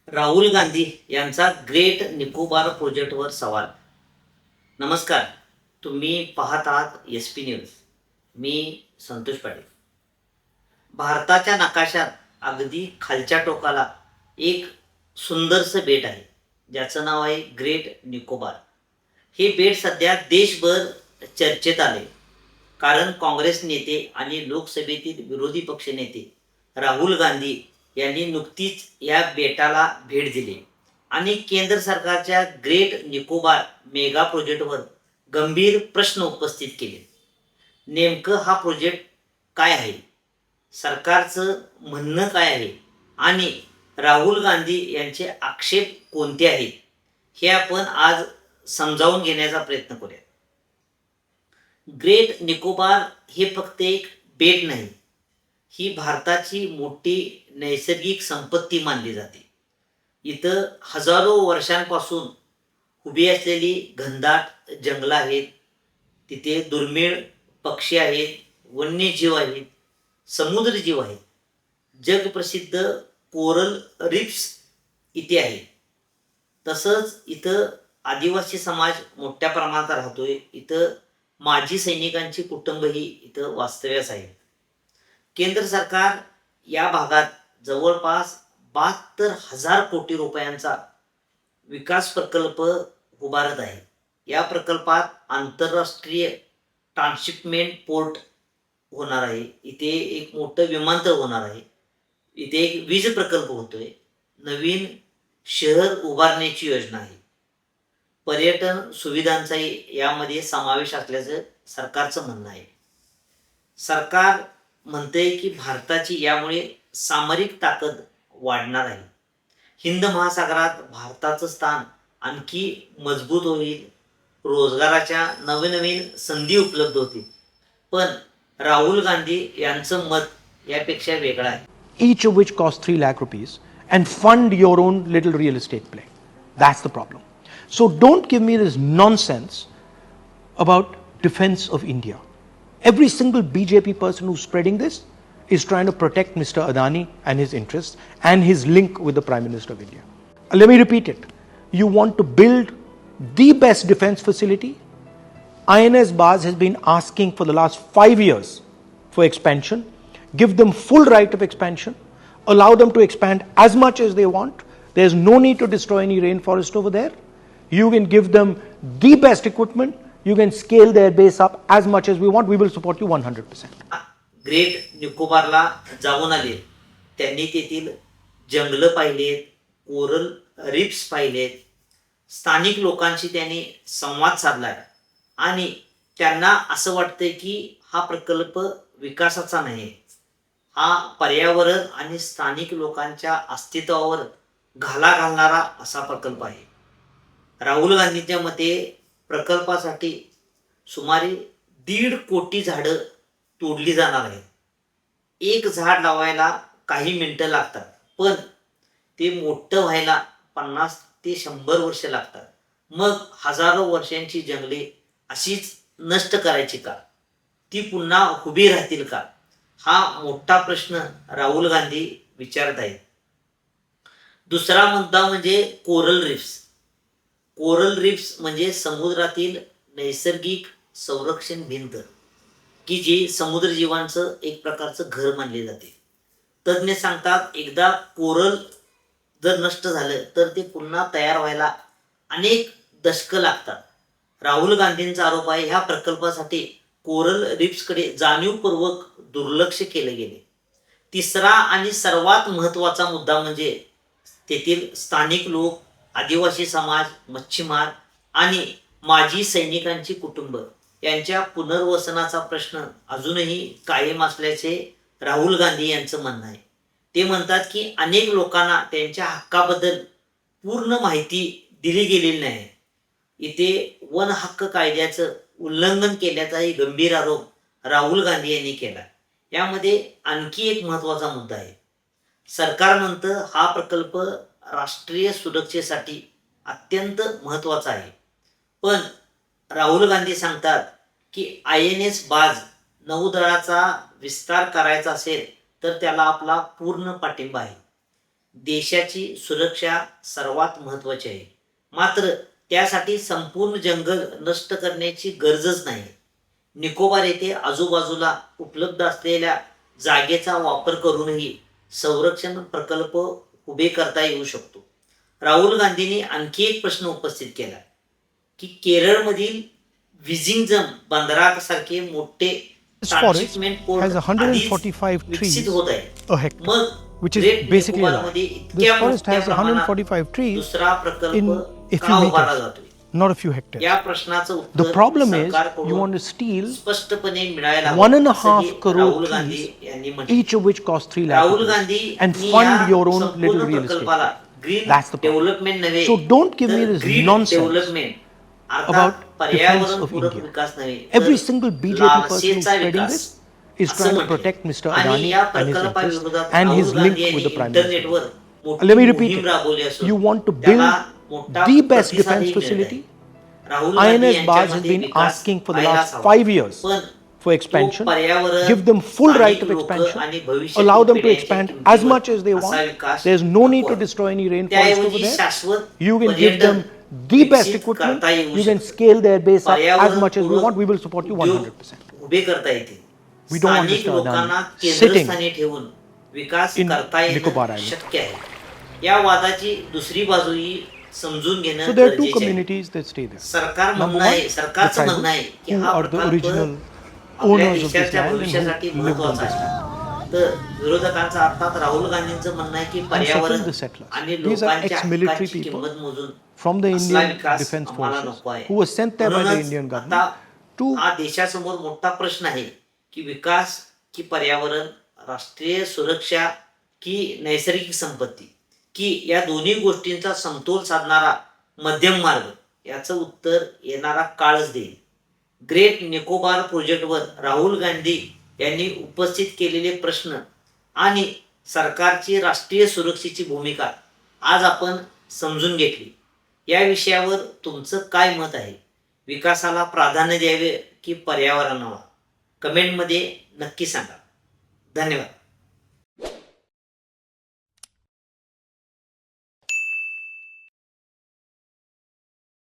राहुल गांधी यांचा ग्रेट निकोबार प्रोजेक्टवर सवाल. नमस्कार, तुम्ही पाहत आहात SP न्यूज. मी संतोष पाटील. भारताच्या नकाशात अगदी खालच्या टोकाला एक सुंदरसं बेट आहे, ज्याचं नाव आहे ग्रेट निकोबार. हे बेट सध्या देशभर चर्चेत आले, कारण काँग्रेस नेते आणि लोकसभेतील विरोधी पक्षनेते राहुल गांधी यांनी नुकतीच या बेटाला भेट दिली आणि केंद्र सरकारच्या ग्रेट निकोबार मेगा प्रोजेक्टवर गंभीर प्रश्न उपस्थित केले. नेमकं हा प्रोजेक्ट काय आहे, सरकारचं म्हणणं काय आहे आणि राहुल गांधी यांचे आक्षेप कोणते आहेत, हे आपण आज समजावून घेण्याचा प्रयत्न करूया. ग्रेट निकोबार हे फक्त एक बेट नाही, ही भारताची मोठी नैसर्गिक संपत्ती मानली जाते. इथं हजारो वर्षांपासून उभी असलेली घनदाट जंगलं आहेत, तिथे दुर्मिळ पक्षी आहेत, वन्यजीव आहेत, समुद्रजीव आहेत, जगप्रसिद्ध कोरल रीफ्स इथे आहेत. तसंच इथं आदिवासी समाज मोठ्या प्रमाणात राहतोय. इथं माजी सैनिकांची कुटुंबही इथं वास्तव्यास आहेत. केंद्र सरकार या भागात जवळपास 72,000 कोटी रुपयांचा विकास प्रकल्प उभारत आहे. या प्रकल्पात आंतरराष्ट्रीय ट्रान्सशिपमेंट पोर्ट होणार आहे, इथे एक मोठं विमानतळ होणार आहे, इथे एक वीज प्रकल्प होतोय, नवीन शहर उभारण्याची योजना आहे, पर्यटन सुविधांचाही यामध्ये समावेश असल्याचं सरकारचं म्हणणं आहे. सरकार म्हणते की भारताची यामुळे सामरिक ताकद वाढणार आहे. हिंद महासागरात भारताचं स्थान आणखी मजबूत होईल, रोजगाराच्या नवनवीन संधी उपलब्ध होतील. पण राहुल गांधी यांचं मत यापेक्षा वेगळं आहे. Each of which cost 3 lakh rupees and fund your own little real estate play. That's the problem. So don't give me this nonsense about defense of India. Every single BJP person who's spreading this is trying to protect Mr. Adani and his interests and his link with the Prime Minister of India. Let me repeat it. You want to build the best defense facility? INS Baz has been asking for the last 5 years for expansion. Give them full right of expansion. Allow them to expand as much as they want. There's no need to destroy any rainforest over there. You can give them the best equipment. You can scale their base up as much as we want. We will support you 100%. Great निकोबारला जाऊन आले, त्यांनी तेथील जंगलं पाहिलेत, coral reefs पाहिलेत, स्थानिक लोकांशी त्यांनी संवाद साधलाय आणि त्यांना असं वाटतंय की हा प्रकल्प विकासाचा नाही, हा पर्यावरण आणि स्थानिक लोकांच्या अस्तित्वावर घाला घालणारा असा प्रकल्प आहे. राहुल गांधींच्या मते प्रकल्पासाठी सुमारे 1.5 कोटी झाडं तोडली जाणार आहेत. एक झाड लावायला काही मिनिटं लागतात, पण ते मोठं व्हायला 50 ते 100 वर्ष लागतात. मग हजारो वर्षांची जंगले अशीच नष्ट करायची का? ती पुन्हा उभी राहतील का? हा मोठा प्रश्न राहुल गांधी विचारत आहेत. दुसरा मुद्दा म्हणजे कोरल रीफ्स. कोरल रीफ्स म्हणजे समुद्रातील नैसर्गिक संरक्षण भिंत, की जी समुद्रजीवांचं एक प्रकारचं घर मानले जाते. तज्ज्ञ सांगतात एकदा कोरल जर नष्ट झालं तर ते पुन्हा तयार व्हायला अनेक दशकं लागतात. राहुल गांधींचा आरोप आहे ह्या प्रकल्पासाठी कोरल रीफ्सकडे जाणीवपूर्वक दुर्लक्ष केले गेले. तिसरा आणि सर्वात महत्त्वाचा मुद्दा म्हणजे तेथील स्थानिक लोक, आदिवासी समाज, मच्छीमार आणि माजी सैनिकांची कुटुंब यांच्या पुनर्वसनाचा प्रश्न अजूनही कायम असल्याचे राहुल गांधी यांचं म्हणणं आहे. ते म्हणतात की अनेक लोकांना त्यांच्या हक्काबद्दल पूर्ण माहिती दिली गेलेली नाही. इथे वन हक्क कायद्याचं उल्लंघन केल्याचाही गंभीर आरोप राहुल गांधी यांनी केला. यामध्ये आणखी एक महत्त्वाचा मुद्दा आहे. सरकार म्हणतं हा प्रकल्प राष्ट्रीय सुरक्षेसाठी अत्यंत महत्त्वाचा आहे, पण राहुल गांधी सांगतात की INS बाज नौदलाचा विस्तार करायचा असेल तर त्याला आपला पूर्ण पाठिंबा आहे. देशाची सुरक्षा सर्वात महत्त्वाची आहे. मात्र त्यासाठी संपूर्ण जंगल नष्ट करण्याची गरजच नाही. निकोबार येथे आजूबाजूला उपलब्ध असलेल्या जागेचा वापर करूनही संरक्षण प्रकल्प उभे करता येऊ शकतो. राहुल गांधींनी आणखी एक प्रश्न उपस्थित केला की केरळमधील विझिंगम बंदरासारखे मोठे This forest has 145 trees a hectare, which is basically a lot. This forest has 145 trees दुसरा प्रकल्प in a का few उभारला meters, जातोय? not a few hectares. या प्रश्नाचं उत्तर The problem is सरकारकडून you want to steal स्पष्टपणे मिळायला 1.5 crore राहुल गांधी trees, यांनी म्हटले. each of which cost 3 lakh Rahul rupees, Gandhi and fund your own little संपूर्ण real estate. प्रकल्पाला green That's the problem. Development नव्हे, So don't give me तर this green nonsense development अर्थात about defense पर्यावरण of पूरक India. विकास नव्हे, Every तर single BJP person who's लालसेचा spreading Vikas this is असं trying to म्हटले. protect Mr. आणि Adani या and his interests प्रकल्पाविरोधात and his Rahul link Gandhi with the यांनी Prime Minister. इंटरनेटवर मोठी Let me repeat मोहीम it. राबवली असून You want to त्याला build मोठा the best प्रतिसादही defense मिळत आहे. facility. Rahul Gandhi INS Baz has यांच्यामध्ये been Vikas asking for the व्हायलाच last हवा. 5 years पण for expansion. तो पर्यावरण, Give them full स्थानिक right of लोकं expansion. आणि भविष्यातील Allow them to पिढ्यांच्या expand किमतीवर as much as they असा want. विकास There's no need नको to आहे. destroy any rainforest over त्याऐवजी there. शाश्वत You can give them पर्यटन the best विकसित equipment. करता येऊ You can शकतं. scale their base up as पर्यावरण much as we पूरक want. We will support you उद्योग 100%. उभे करता येतील. We don't want स्थानिक Mr. लोकांना Adani sitting केंद्रस्थानी ठेवून विकास in करता Nicobar येणं Island. शक्य आहे. या वादाची दुसरी बाजूही समजून घेणं So there are two गरजेचे आहे. communities that stay there. सरकार Number म्हणणं one, आहे, the सरकारचं म्हणणं आहे tribals, की who हा are the प्रकल्प original आपल्या owners of this देशाच्या land and भविष्यासाठी who lived on महत्वाचा this land. आहे. तर विरोधकांचं अर्थात राहुल गांधींचं म्हणणं आहे की And पर्यावरण second, the settlers. आणि These are लोकांच्या ex-military हक्काची people किंमत मोजून from the असला Indian विकास Defence आम्हाला Forces नको आहे. who were sent there by the म्हणूनच Indian आता government to हा देशासमोर मोठा प्रश्न आहे की विकास की पर्यावरण, राष्ट्रीय सुरक्षा की नैसर्गिक संपत्ती, की या दोन्ही गोष्टींचा समतोल साधणारा मध्यम मार्ग, याचं उत्तर येणारा काळच देईल. ग्रेट निकोबार प्रोजेक्टवर राहुल गांधी यांनी उपस्थित केलेले प्रश्न आणि सरकारची राष्ट्रीय सुरक्षेची भूमिका आज आपण समजून घेतली. या विषयावर तुमचं काय मत आहे? विकासाला प्राधान्य द्यावे की पर्यावरणाला? कमेंटमध्ये नक्की सांगा. धन्यवाद.